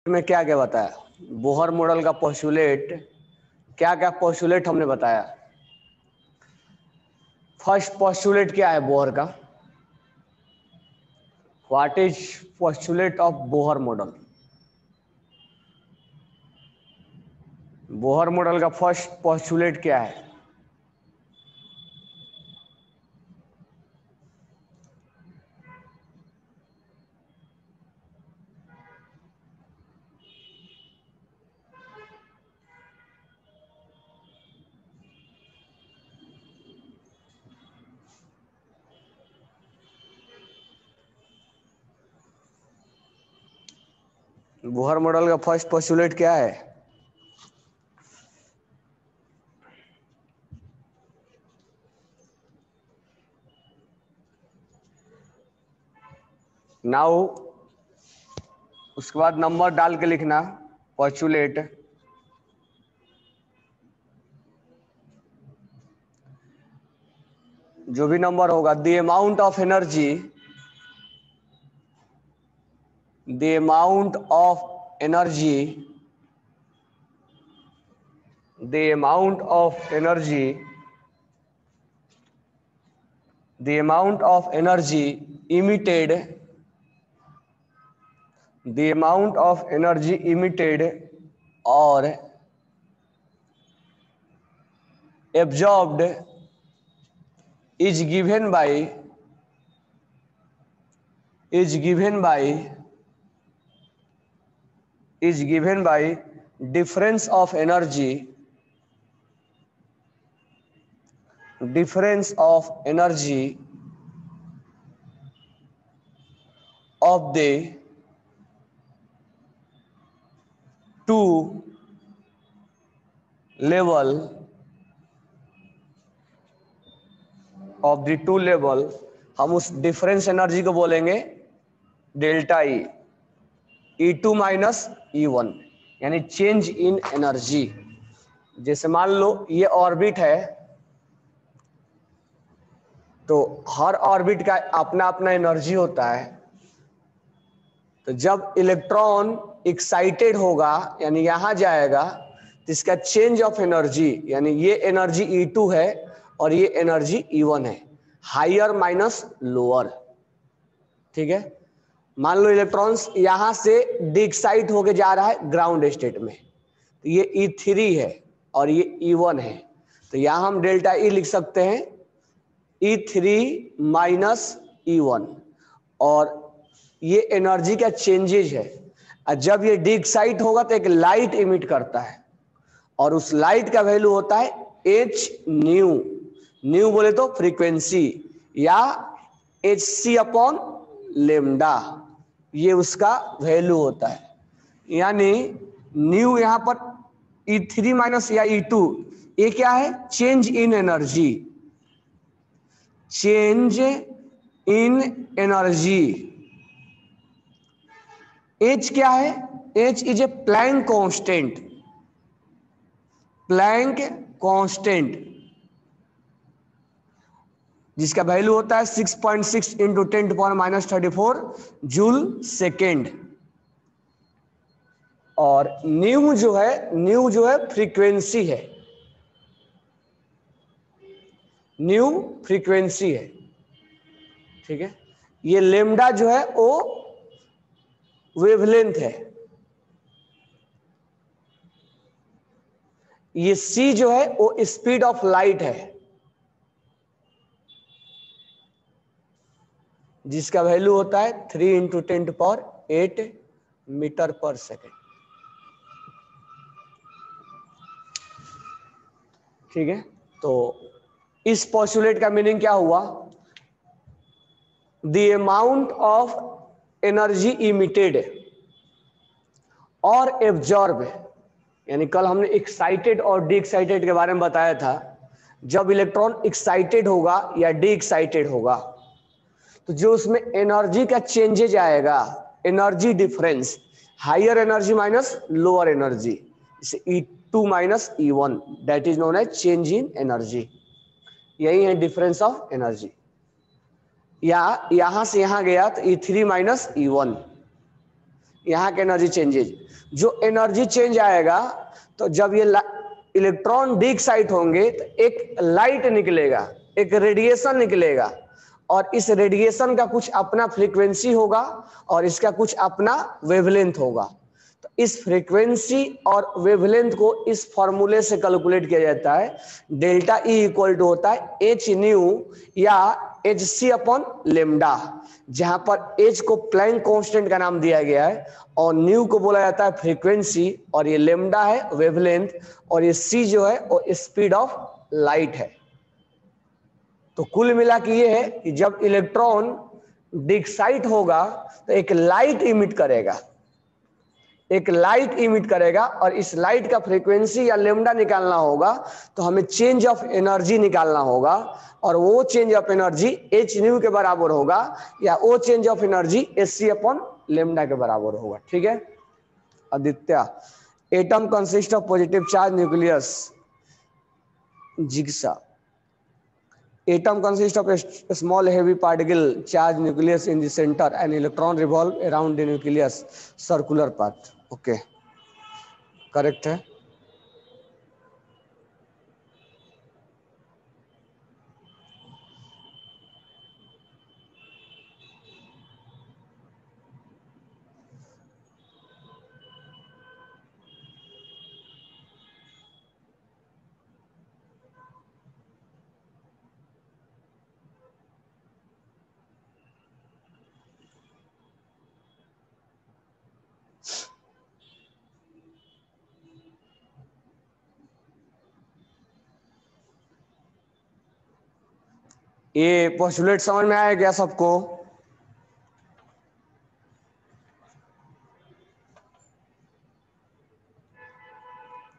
में क्या क्या बताया? बोहर मॉडल का पोस्टुलेट, क्या क्या पोस्टुलेट हमने बताया? फर्स्ट पोस्टुलेट क्या है बोहर का? What is postulate of Bohr model? Bohr model का फर्स्ट पोस्टुलेट क्या है? बोहर मॉडल का फर्स्ट पोस्टुलेट क्या है? नाउ उसके बाद नंबर डाल के लिखना पोस्टुलेट। जो भी नंबर होगा, the amount of energy, the amount of energy, the amount of energy, the amount of energy emitted, the amount of energy emitted or absorbed is given by difference of energy of the two level हम उस difference energy को बोलेंगे delta E, E2 minus E1, यानी change in energy. जैसे मान लो ये orbit है, तो हर ऑर्बिट का अपना अपना एनर्जी होता है। तो जब इलेक्ट्रॉन एक्साइटेड होगा यानी यहां जाएगा, तो इसका चेंज ऑफ एनर्जी, यानी ये एनर्जी E2 है और ये एनर्जी E1 है, हायर माइनस लोअर। ठीक है, मान लो इलेक्ट्रॉन्स यहां से डिक्साइट होके जा रहा है ग्राउंड स्टेट में, तो ये E3 है और ये E1 है। तो यहां हम डेल्टा E लिख सकते हैं E3 माइनस E1, और ये एनर्जी का चेंजेज है। और जब ये डिक्साइट होगा तो एक लाइट इमिट करता है, और उस लाइट का वैल्यू होता है h न्यू। न्यू बोले तो फ्रीक्वेंसी, या hc अपॉन लेमडा, ये उसका वैल्यू होता है। यानी न्यू यहां पर E3 माइनस या E2, ये क्या है? Change in energy, change in energy. H क्या है? H is a Planck constant, Planck constant, जिसका वैल्यू होता है 6.6 इंटू 10⁻⁻34 जूल सेकेंड। और न्यू जो है फ्रीक्वेंसी है, न्यू फ्रीक्वेंसी है। ठीक है, ये लेमडा जो है वो वेवलेंथ है, ये c जो है वो स्पीड ऑफ लाइट है, जिसका वैल्यू होता है 3 इंटू 10⁸ मीटर पर सेकेंड। ठीक है, तो इस पोस्टुलेट का मीनिंग क्या हुआ? The amount of energy emitted और एब्जॉर्ब, यानी कल हमने एक्साइटेड और डी एक्साइटेड के बारे में बताया था। जब इलेक्ट्रॉन एक्साइटेड होगा या डी एक्साइटेड होगा, तो जो उसमें एनर्जी का चेंजेज आएगा, energy difference, higher energy minus lower energy, जैसे E2 minus E1, that is known as change in energy. यही है डिफरेंस ऑफ एनर्जी। या यहां से यहां गया तो E3 माइनस E1, यहाँ के एनर्जी चेंजेज, जो एनर्जी चेंज आएगा तो जब ये इलेक्ट्रॉन डी एक्साइट होंगे तो एक लाइट निकलेगा, एक रेडिएशन निकलेगा, और इस रेडिएशन का कुछ अपना फ्रीक्वेंसी होगा और इसका कुछ अपना वेवलेंथ होगा। तो इस फ्रीक्वेंसी और वेवलेंथ को इस फॉर्मूले से कैलकुलेट किया जाता है। डेल्टा ई इक्वल टू होता है एच न्यू या एच सी अपॉन लेमडा, जहां पर एच को प्लैंक कांस्टेंट का नाम दिया गया है और न्यू को बोला जाता है फ्रीक्वेंसी, और ये लेमडा है वेवलेंथ, और ये सी जो है वो स्पीड ऑफ लाइट है। तो कुल मिला के ये है कि जब इलेक्ट्रॉन डिक्साइट होगा तो एक लाइट इमिट करेगा, एक लाइट इमिट करेगा, और इस लाइट का फ्रीक्वेंसी या लेमडा निकालना होगा तो हमें चेंज ऑफ एनर्जी निकालना होगा, और वो change of energy H nu के बराबर होगा या वो change of energy H C upon lambda के बराबर होगा। ठीक है Aditya, atom consist of positive charge nucleus, जिग्सा, atom consists of a small heavy particle charged nucleus in the center and electron revolve around the nucleus circular path। okay correct है। ये postulate समझ में आया क्या सबको?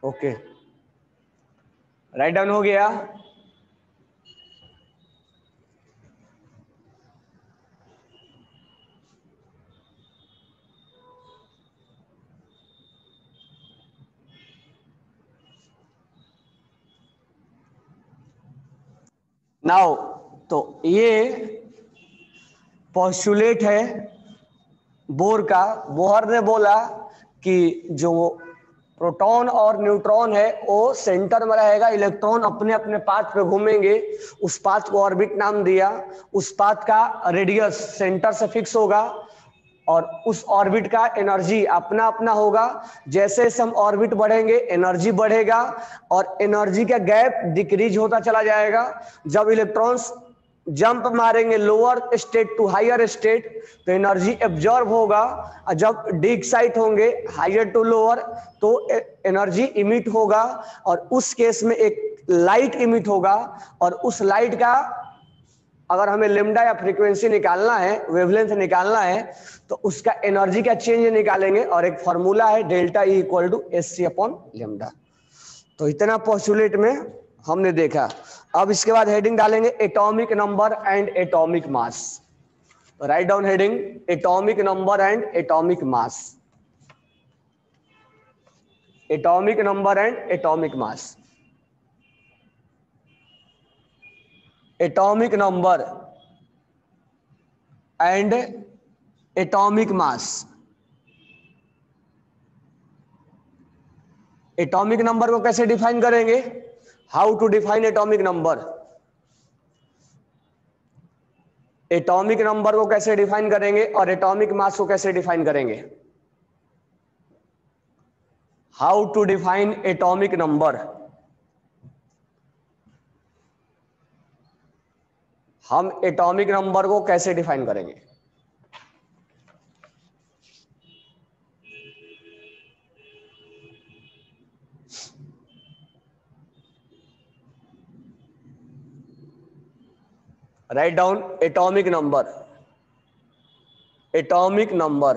ओके राइट डाउन हो गया। नाउ तो ये पोस्टुलेट है बोर का। बोहर ने बोला कि जो प्रोटॉन और न्यूट्रॉन है वो सेंटर में रहेगा, इलेक्ट्रॉन अपने अपने पाथ पे घूमेंगे, उस पाथ को ऑर्बिट नाम दिया, उस पाथ का रेडियस सेंटर से फिक्स होगा और उस ऑर्बिट का एनर्जी अपना अपना होगा। जैसे जैसे हम ऑर्बिट बढ़ेंगे एनर्जी बढ़ेगा और एनर्जी का गैप डिक्रीज होता चला जाएगा। जब इलेक्ट्रॉन्स जंप मारेंगे lower state to higher state तो एनर्जी एब्जॉर्ब होगा, और जब डी एक्साइट होंगे हायर टू लोअर तो एनर्जी इमिट होगा, और उस केस में एक लाइट इमिट होगा, और उस लाइट का अगर हमें लेमडा या फ्रीक्वेंसी निकालना है, वेवलेंथ निकालना है, तो उसका एनर्जी का चेंज निकालेंगे, और एक फॉर्मूला है delta E equal to h C upon lambda. तो इतना पोस्टुलेट में हमने देखा। अब इसके बाद हेडिंग डालेंगे atomic number and atomic mass. Write down heading atomic number and atomic mass, atomic number and atomic mass. Atomic number and atomic mass. Atomic number को कैसे डिफाइन करेंगे? How to define atomic number? Atomic number को कैसे define करेंगे और atomic mass को कैसे define करेंगे? How to define atomic number? हम एटॉमिक नंबर को कैसे डिफाइन करेंगे? Write down atomic number. Atomic number,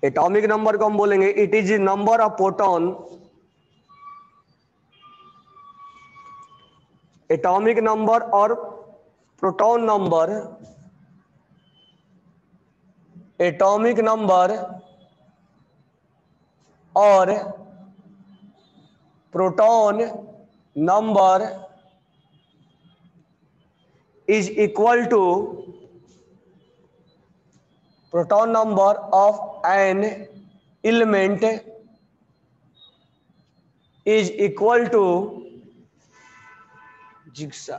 atomic number को हम बोलेंगे it is number of proton. Atomic number और प्रोटॉन नंबर, एटॉमिक नंबर और proton number is equal to proton number of an element is equal to jigsaw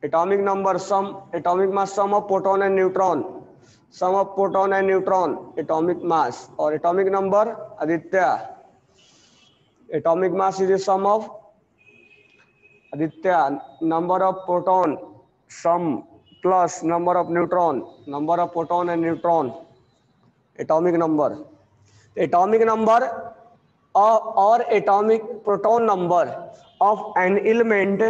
atomic number sum atomic mass sum of proton and neutron, sum of proton and neutron atomic mass, or atomic number Aditya, atomic mass is the sum of Aditya number of proton sum plus number of neutron, number of proton and neutron atomic number. Atomic number or atomic proton number of an element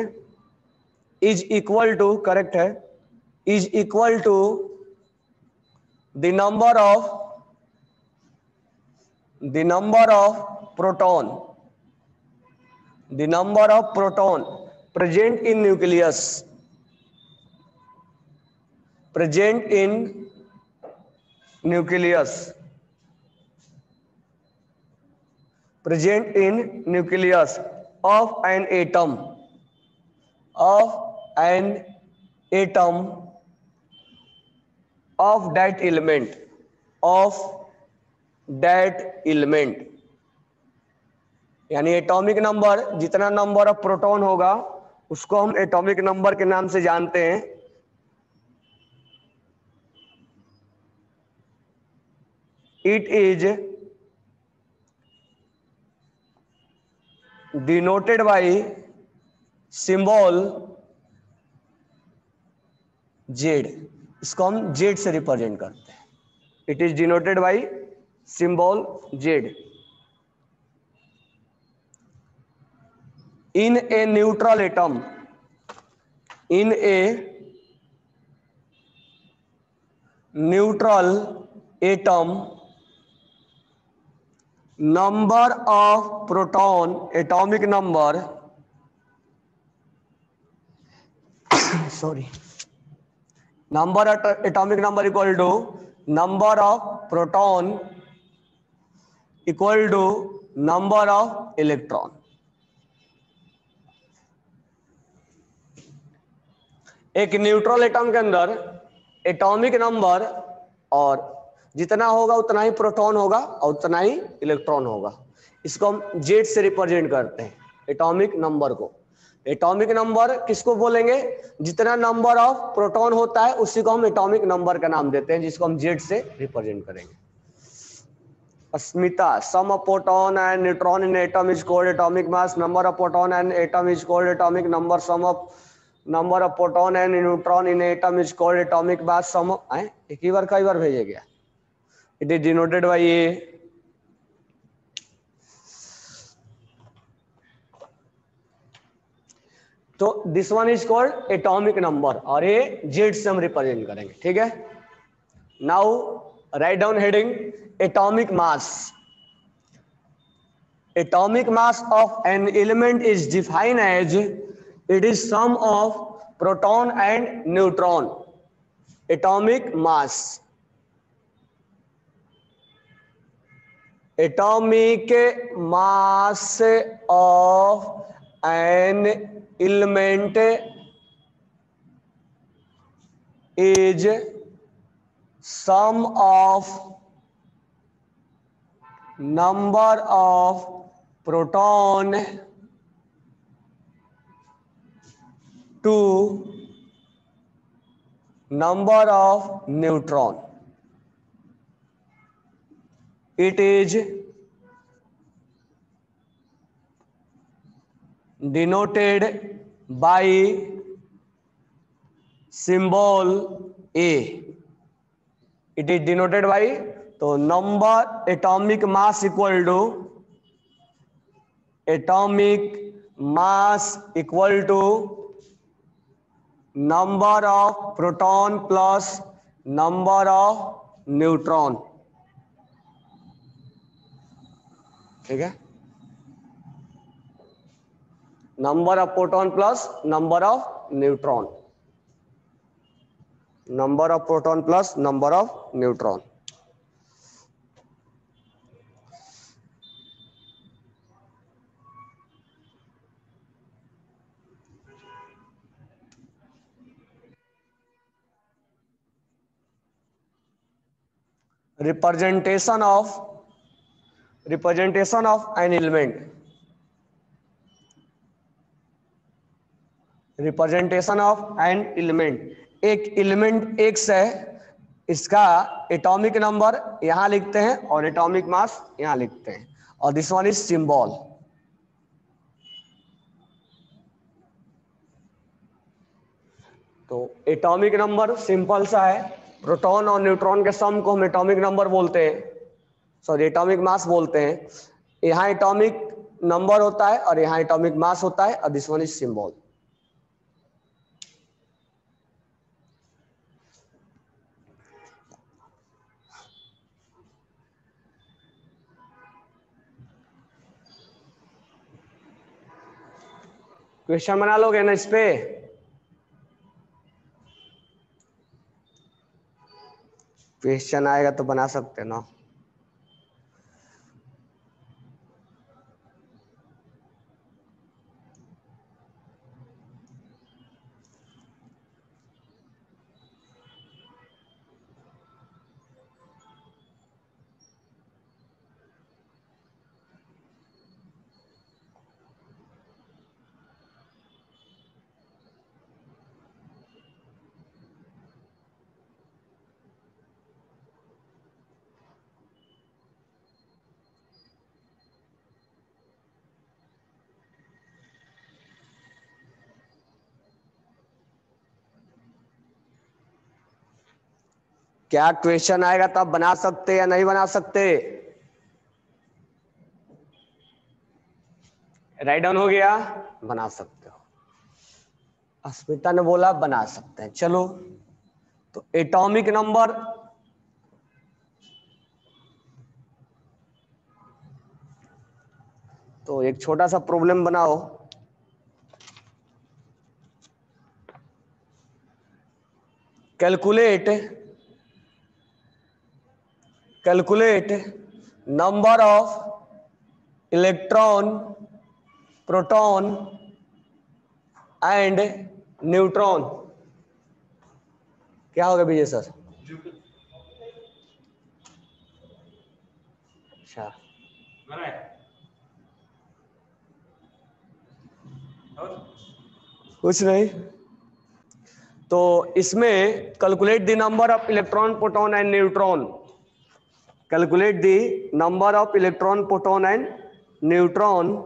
is equal to, correct है, is equal to the number of proton present in nucleus, of an atom of that element यानी atomic number, जितना number of proton होगा उसको हम atomic number के नाम से जानते हैं. It is denoted bye symbol Z. इसको हम जेड से रिप्रेजेंट करते हैं. It is denoted bye symbol Z. in a neutral atom number of proton atomic number number of atomic number equal to number of proton equal to number of electron. एक neutral atom के अंदर atomic number और जितना होगा उतना ही proton होगा और उतना ही इलेक्ट्रॉन होगा. इसको हम जेड से रिप्रेजेंट करते हैं एटॉमिक नंबर को. एटॉमिक नंबर किसको बोलेंगे? जितना नंबर ऑफ प्रोटॉन होता है उसी को हम एटॉमिक नंबर का नाम देते हैं, जिसको हम जेड से रिप्रेजेंट करेंगे. Asmita, sum of proton and neutron in atom is called atomic mass. Number of proton and atom is called atomic number. Sum of number of proton and neutron in atom is called atomic mass. सम एक ही बार कई बार भेजे गया. It is denoted by A. तो this one is called atomic number और ये जेड से हम रिप्रेजेंट करेंगे. ठीक है. Now write down heading atomic mass. Atomic mass of an element is defined as it is sum of proton and neutron. Atomic mass. Atomic mass of an element is sum of number of proton to number of neutron. It is denoted by symbol A. It is denoted by, तो number atomic mass equal to number of proton plus number of neutron. ठीक है. Number of proton plus number of neutron. Number of proton plus number of neutron. Representation of an element, representation of an element. एक element X है, इसका atomic number यहां लिखते हैं और atomic mass यहां लिखते हैं, और दिस वन इज सिंबल। तो एटॉमिक नंबर सिंपल सा है, प्रोटॉन और न्यूट्रॉन के सम को हम एटॉमिक नंबर बोलते हैं, सॉरी एटॉमिक मास बोलते हैं। यहाँ एटॉमिक नंबर होता है और यहाँ एटॉमिक मास होता है, और this one is symbol. Question बना लोगे ना इस पे? क्वेश्चन आएगा तो बना सकते ना। क्या क्वेश्चन आएगा तो आप बना सकते या नहीं बना सकते? राइट डाउन हो गया, बना सकते हो। अस्मिता ने बोला बना सकते हैं, चलो। तो एटॉमिक नंबर, तो एक छोटा सा प्रॉब्लम बनाओ। Calculate number of electron, proton and neutron. क्या होगा विजय सर? अच्छा, कुछ नहीं। तो इसमें calculate the number of electron, proton and neutron. Calculate the number of electron, proton and neutron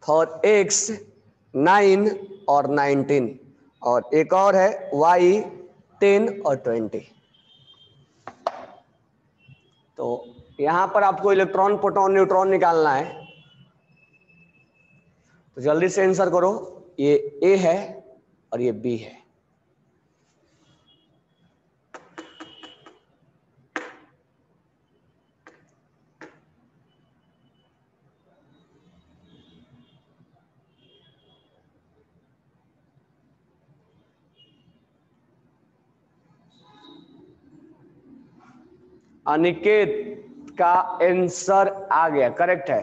for x 9 और 19, और एक और है y 10 और 20। तो यहां पर आपको इलेक्ट्रॉन, प्रोटॉन, न्यूट्रॉन निकालना है। तो जल्दी से आंसर करो। ये A है और ये B है। अनिकेत का आंसर आ गया, करेक्ट है।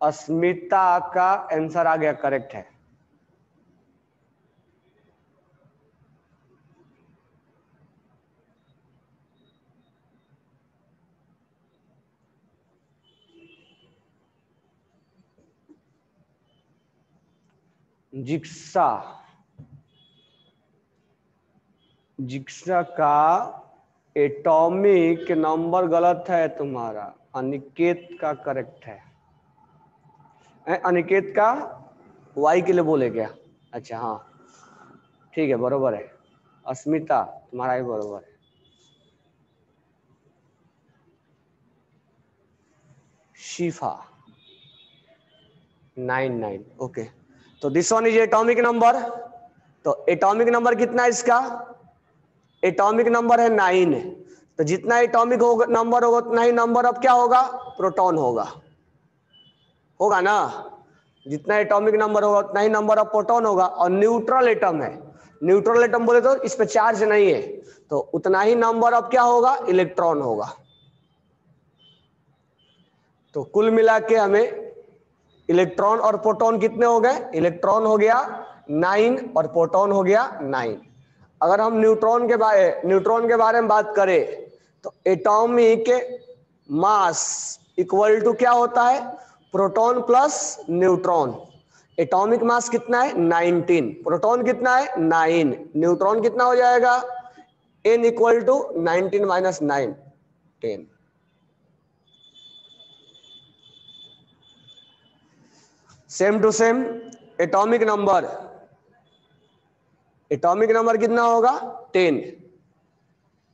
अस्मिता का आंसर आ गया, करेक्ट है। जिक्सा का एटॉमिक नंबर गलत है तुम्हारा, अनिकेत का करेक्ट है। अनिकेत का वाई के लिए बोले क्या? अच्छा हाँ ठीक है, बरोबर है। अस्मिता तुम्हारा भी बरोबर है। शिफा 99, ओके। तो this one is atomic number. तो एटॉमिक नंबर कितना है इसका? एटॉमिक नंबर है 9। तो जितना एटॉमिक नंबर होगा उतना ही नंबर ऑफ क्या होगा? प्रोटॉन होगा ना। जितना एटॉमिक नंबर होगा उतना ही नंबर ऑफ प्रोटॉन होगा। और न्यूट्रल एटम है, न्यूट्रल एटम बोले तो इस पे चार्ज नहीं है, तो उतना ही नंबर ऑफ क्या होगा? इलेक्ट्रॉन होगा। तो कुल मिला के हमें इलेक्ट्रॉन और प्रोटॉन कितने हो गए? इलेक्ट्रॉन हो गया 9 और प्रोटॉन हो गया 9। अगर हम न्यूट्रॉन के बारे में बात करें तो एटॉमिक मास इक्वल टू क्या होता है, proton plus neutron. Atomic mass कितना है 19, प्रोटॉन कितना है 9, न्यूट्रॉन कितना हो जाएगा n equal to 19 minus 9 10। Same to same atomic number कितना होगा 10,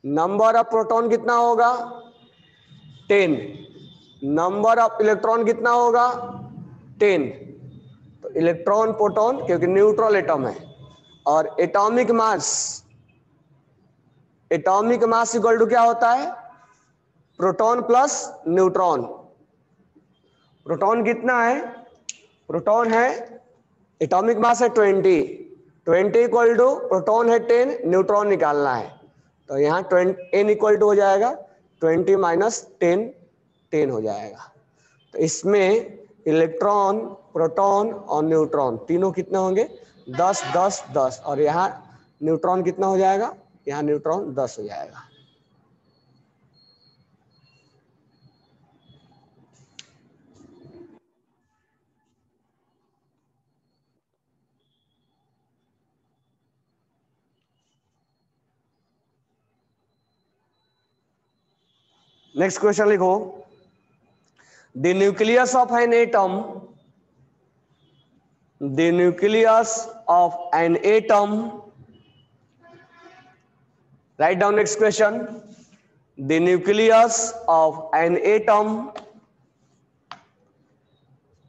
नंबर ऑफ प्रोटॉन कितना होगा 10, नंबर ऑफ इलेक्ट्रॉन कितना होगा 10। तो इलेक्ट्रॉन प्रोटॉन क्योंकि न्यूट्रल एटम है, और एटॉमिक मास इक्वल टू क्या होता है, प्रोटॉन प्लस न्यूट्रॉन। प्रोटॉन कितना है, प्रोटॉन है एटॉमिक मास है 20 इक्वल टू प्रोटॉन है 10, न्यूट्रॉन निकालना है, तो यहाँ n इक्वल टू हो जाएगा 20 माइनस 10 हो जाएगा। तो इसमें इलेक्ट्रॉन, प्रोटॉन और न्यूट्रॉन तीनों कितने होंगे 10 10 10, और यहाँ न्यूट्रॉन कितना हो जाएगा, यहाँ न्यूट्रॉन 10 हो जाएगा। नेक्स्ट क्वेश्चन लिखो, the nucleus of an atom, the nucleus of an atom, write down next question, the nucleus of an atom,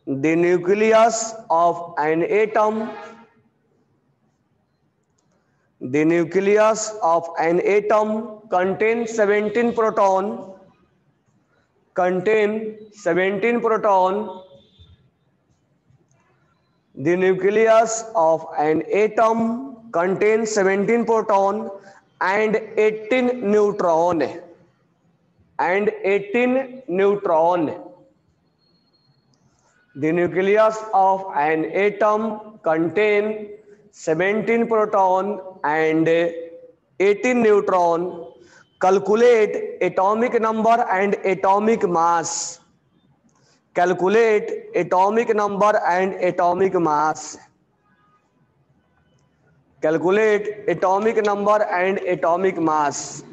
the nucleus of an atom, the nucleus of an atom contains 17 proton, the nucleus of an atom contains 17 proton and 18 neutron, the nucleus of an atom contains 17 proton and 18 neutron. Calculate atomic number and atomic mass. Calculate atomic number and atomic mass. Calculate atomic number and atomic mass.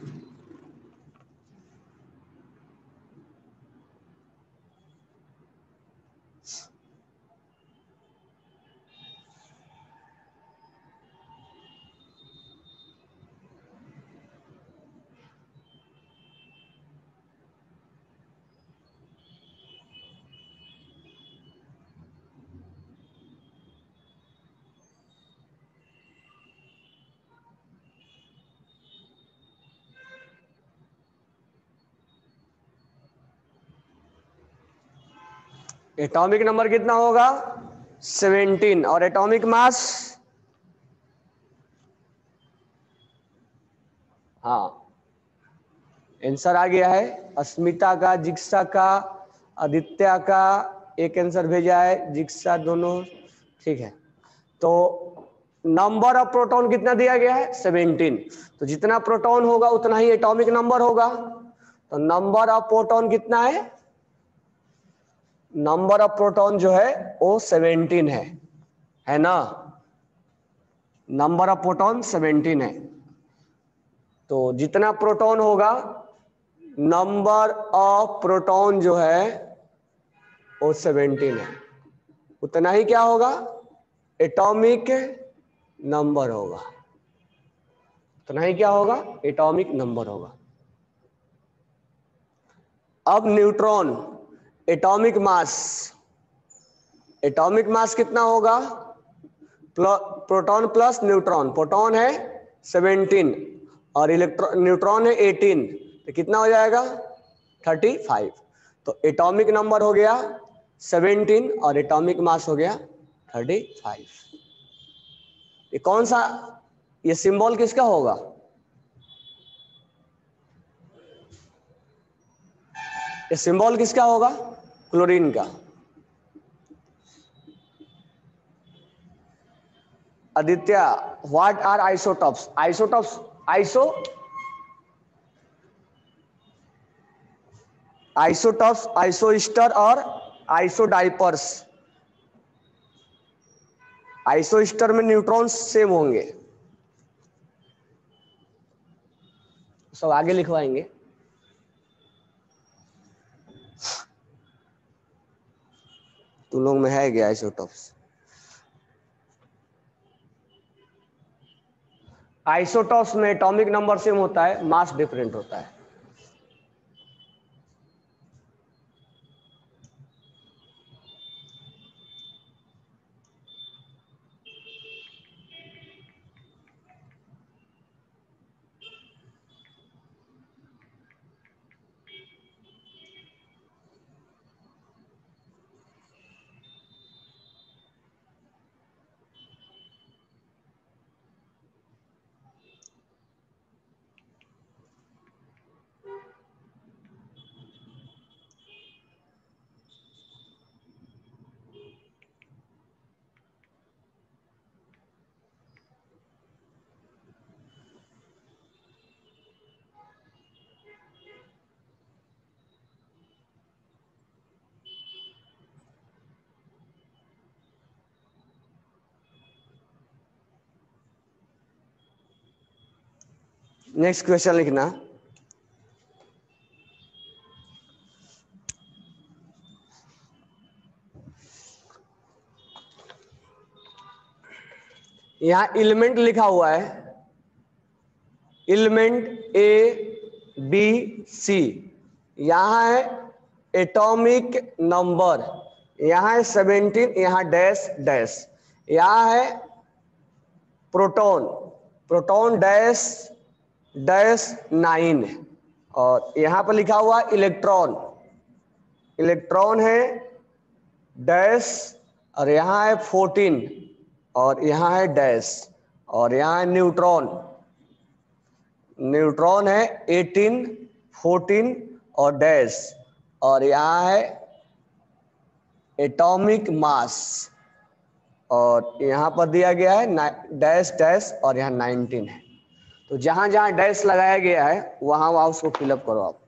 Atomic number कितना होगा 17, और atomic mass, हाँ answer आ गया है, अस्मिता का, जिक्सा का, आदित्य का, एक आंसर भेजा है, जिक्सा दोनों ठीक है। तो नंबर ऑफ प्रोटॉन कितना दिया गया है 17, तो जितना प्रोटॉन होगा उतना ही एटॉमिक नंबर होगा। तो नंबर ऑफ प्रोटॉन कितना है, नंबर ऑफ प्रोटॉन जो है वो 17 है ना, नंबर ऑफ प्रोटॉन 17 है। तो जितना प्रोटॉन होगा, नंबर ऑफ प्रोटॉन जो है वो 17 है, उतना ही क्या होगा एटॉमिक नंबर होगा, उतना ही क्या होगा एटॉमिक नंबर होगा। अब न्यूट्रॉन, एटॉमिक मास कितना होगा, प्रोटॉन प्लस न्यूट्रॉन, प्रोटॉन है 17 और न्यूट्रॉन है 18, तो कितना हो जाएगा 35। तो एटॉमिक नंबर हो गया 17 और एटॉमिक मास हो गया 35। ये कौन सा, ये सिंबल किसका होगा, ये सिंबल किसका होगा, क्लोरीन का। Aditya, what are isotopes? Isotopes, isotopes, isosters और आइसोडाइपर्स। आइसोस्टर में न्यूट्रॉन्स सेम होंगे, सब आगे लिखवाएंगे। तुम लोग में है क्या आइसोटॉप्स? आइसोटॉप्स में एटॉमिक नंबर सेम होता है, मास डिफरेंट होता है। नेक्स्ट क्वेश्चन लिखना। यहां एलिमेंट लिखा हुआ है, एलिमेंट ए बी सी। यहां है एटॉमिक नंबर, यहां है 17, यहां डैश डैश। यहां है प्रोटॉन, प्रोटॉन डैश डैश 9, और यहां पर लिखा हुआ इलेक्ट्रॉन, इलेक्ट्रॉन है डैश, और यहां है 14, और यहां है डैश, और यहां है न्यूट्रॉन, न्यूट्रॉन है 18, 14 और डैश, और यहां है एटॉमिक मास, और यहां पर दिया गया है डैश डैश, और यहां 19 है। तो जहां जहां डैश लगाया गया है वहां वहां उसको फिलअप करो आप।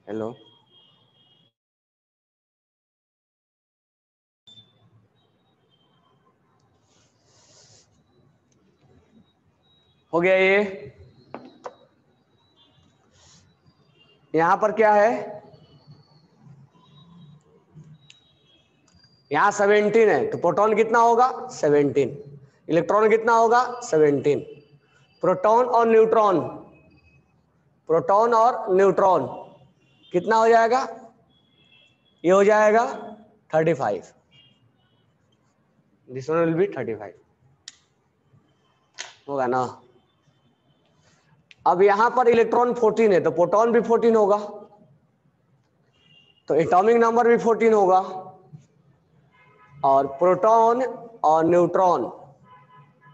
हेलो, हो गया ये? यहां पर क्या है, यहां 17 है, तो प्रोटॉन कितना होगा 17, इलेक्ट्रॉन कितना होगा 17। प्रोटॉन और न्यूट्रॉन, प्रोटॉन और न्यूट्रॉन कितना हो जाएगा, ये हो जाएगा 35, दिस वन विल बी 35, होगा ना। अब यहां पर इलेक्ट्रॉन 14 है, तो प्रोटॉन भी 14 होगा, तो एटॉमिक नंबर भी 14 होगा, और प्रोटॉन और न्यूट्रॉन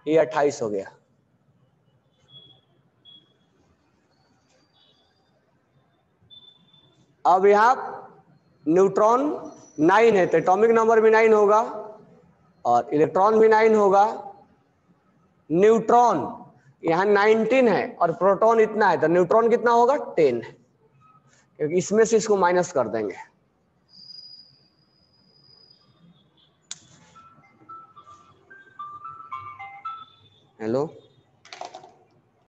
ये 28 हो गया। अब यहां न्यूट्रॉन 9 है, तो एटॉमिक नंबर भी 9 होगा, और इलेक्ट्रॉन भी 9 होगा। न्यूट्रॉन यहां 19 है और प्रोटॉन इतना है, तो न्यूट्रॉन कितना होगा 10, क्योंकि इसमें से इसको माइनस कर देंगे। हेलो,